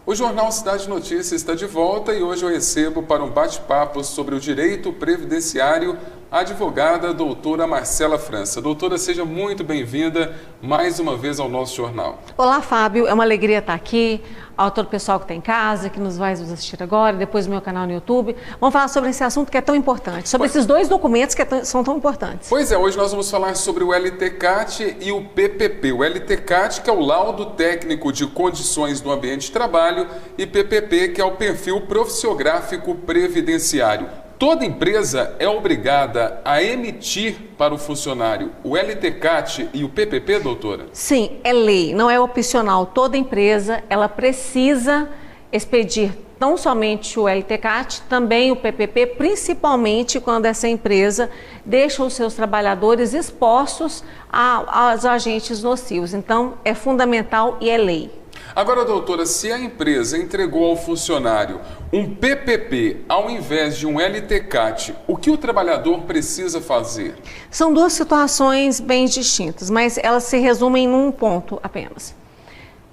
O Jornal Cidade Notícias está de volta e hoje eu recebo para um bate-papo sobre o direito previdenciário a advogada doutora Marcela França. Doutora, seja muito bem-vinda mais uma vez ao nosso jornal. Olá, Fábio. É uma alegria estar aqui. A todo o pessoal que está em casa, que nos vai nos assistir agora, depois do meu canal no YouTube. Vamos falar sobre esse assunto que é tão importante, sobre esses dois documentos que são tão importantes. Pois é, hoje nós vamos falar sobre o LTCAT e o PPP. O LTCAT, que é o laudo técnico de condições do ambiente de trabalho, e PPP, que é o perfil profissiográfico previdenciário. Toda empresa é obrigada a emitir para o funcionário o LTCAT e o PPP, doutora? Sim, é lei, não é opcional. Toda empresa, ela precisa expedir não somente o LTCAT, também o PPP, principalmente quando essa empresa deixa os seus trabalhadores expostos aos agentes nocivos. Então, é fundamental e é lei. Agora, doutora, se a empresa entregou ao funcionário um PPP ao invés de um LTCAT, o que o trabalhador precisa fazer? São duas situações bem distintas, mas elas se resumem num ponto apenas.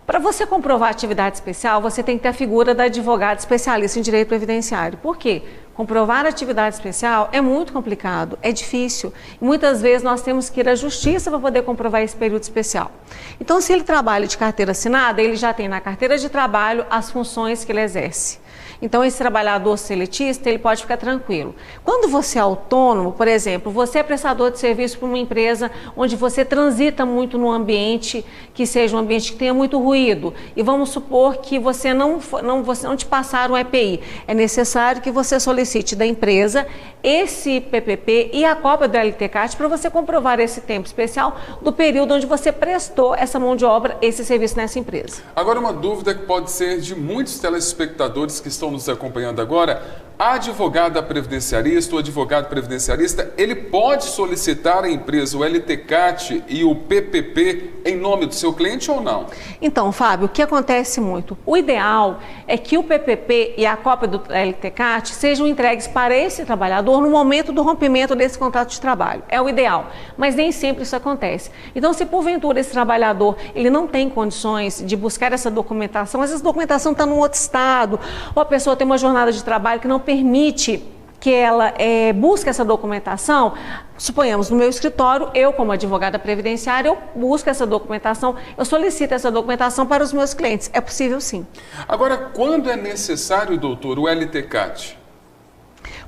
Para você comprovar atividade especial, você tem que ter a figura da advogada especialista em direito previdenciário. Por quê? Comprovar atividade especial é muito complicado, é difícil. E muitas vezes nós temos que ir à justiça para poder comprovar esse período especial. Então, se ele trabalha de carteira assinada, ele já tem na carteira de trabalho as funções que ele exerce. Então, esse trabalhador seletista, ele pode ficar tranquilo. Quando você é autônomo, por exemplo, você é prestador de serviço para uma empresa onde você transita muito no ambiente, que seja um ambiente que tenha muito ruído, e vamos supor que você não te passaram um EPI. É necessário que você solicite da empresa esse PPP e a cópia do LTCAT para você comprovar esse tempo especial do período onde você prestou essa mão de obra, esse serviço nessa empresa. Agora, uma dúvida que pode ser de muitos telespectadores que estão nos acompanhando agora: a advogada previdenciarista, o advogado previdenciarista, ele pode solicitar à empresa o LTCAT e o PPP em nome do seu cliente ou não? Então, Fábio, o que acontece muito? O ideal é que o PPP e a cópia do LTCAT sejam entregues para esse trabalhador no momento do rompimento desse contrato de trabalho. É o ideal, mas nem sempre isso acontece. Então, se porventura esse trabalhador ele não tem condições de buscar essa documentação, essa documentação está num outro estado, ou a pessoa tem uma jornada de trabalho que não permite que ela busque essa documentação, suponhamos, no meu escritório, eu como advogada previdenciária, eu busco essa documentação, eu solicito essa documentação para os meus clientes. É possível, sim. Agora, quando é necessário, doutor, o LTCAT?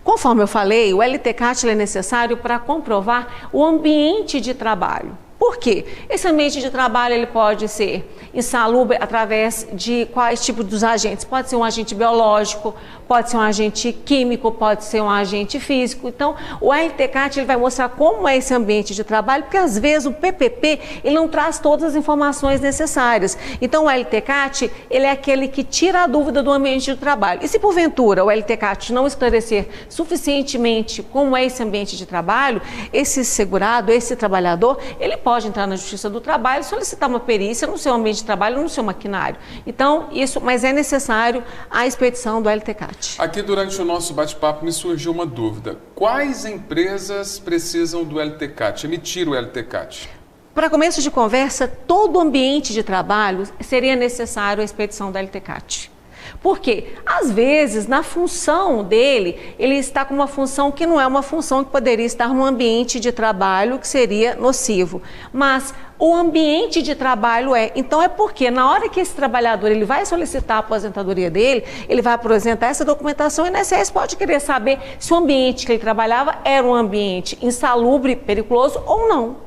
Conforme eu falei, o LTCAT é necessário para comprovar o ambiente de trabalho. Por quê? Esse ambiente de trabalho ele pode ser insalubre através de quais tipos dos agentes? Pode ser um agente biológico, pode ser um agente químico, pode ser um agente físico. Então, o LTCAT ele vai mostrar como é esse ambiente de trabalho, porque às vezes o PPP ele não traz todas as informações necessárias. Então, o LTCAT ele é aquele que tira a dúvida do ambiente de trabalho. E se porventura o LTCAT não esclarecer suficientemente como é esse ambiente de trabalho, esse segurado, esse trabalhador, ele pode entrar na Justiça do Trabalho e solicitar uma perícia no seu ambiente de trabalho, no seu maquinário. Então, mas é necessário a expedição do LTCAT. Aqui durante o nosso bate-papo me surgiu uma dúvida. Quais empresas precisam do LTCAT, emitir o LTCAT? Para começo de conversa, todo ambiente de trabalho seria necessário a expedição do LTCAT. Por quê? Às vezes, na função dele, ele está com uma função que não é uma função que poderia estar num ambiente de trabalho que seria nocivo. Mas o ambiente de trabalho então é porque na hora que esse trabalhador ele vai solicitar a aposentadoria dele, ele vai apresentar essa documentação e o INSS pode querer saber se o ambiente que ele trabalhava era um ambiente insalubre, periculoso ou não.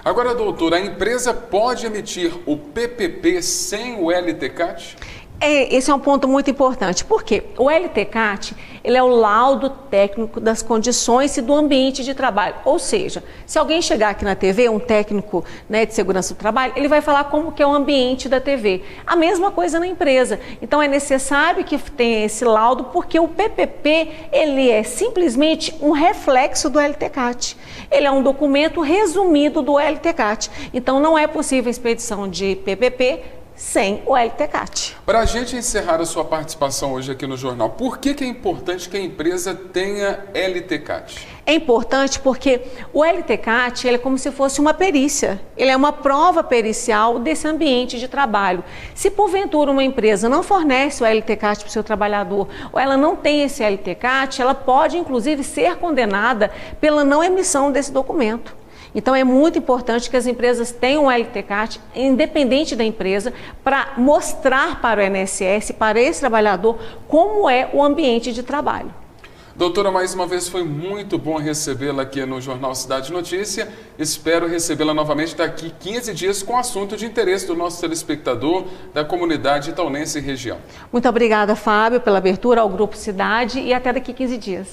Agora, doutora, a empresa pode emitir o PPP sem o LTCAT? Esse é um ponto muito importante, porque o LTCAT ele é o laudo técnico das condições e do ambiente de trabalho. Ou seja, se alguém chegar aqui na TV, um técnico de segurança do trabalho, ele vai falar como que é o ambiente da TV. A mesma coisa na empresa. Então é necessário que tenha esse laudo, porque o PPP ele é simplesmente um reflexo do LTCAT. Ele é um documento resumido do LTCAT. Então não é possível a expedição de PPP sem o LTCAT. Para a gente encerrar a sua participação hoje aqui no jornal, por que é importante que a empresa tenha LTCAT? É importante porque o LTCAT ele é como se fosse uma perícia, ele é uma prova pericial desse ambiente de trabalho. Se porventura uma empresa não fornece o LTCAT para o seu trabalhador ou ela não tem esse LTCAT, ela pode inclusive ser condenada pela não emissão desse documento. Então é muito importante que as empresas tenham o LTCAT, independente da empresa, para mostrar para o INSS, para esse trabalhador, como é o ambiente de trabalho. Doutora, mais uma vez foi muito bom recebê-la aqui no Jornal Cidade Notícia. Espero recebê-la novamente daqui 15 dias com assunto de interesse do nosso telespectador da comunidade itaunense e região. Muito obrigada, Fábio, pela abertura ao Grupo Cidade e até daqui 15 dias.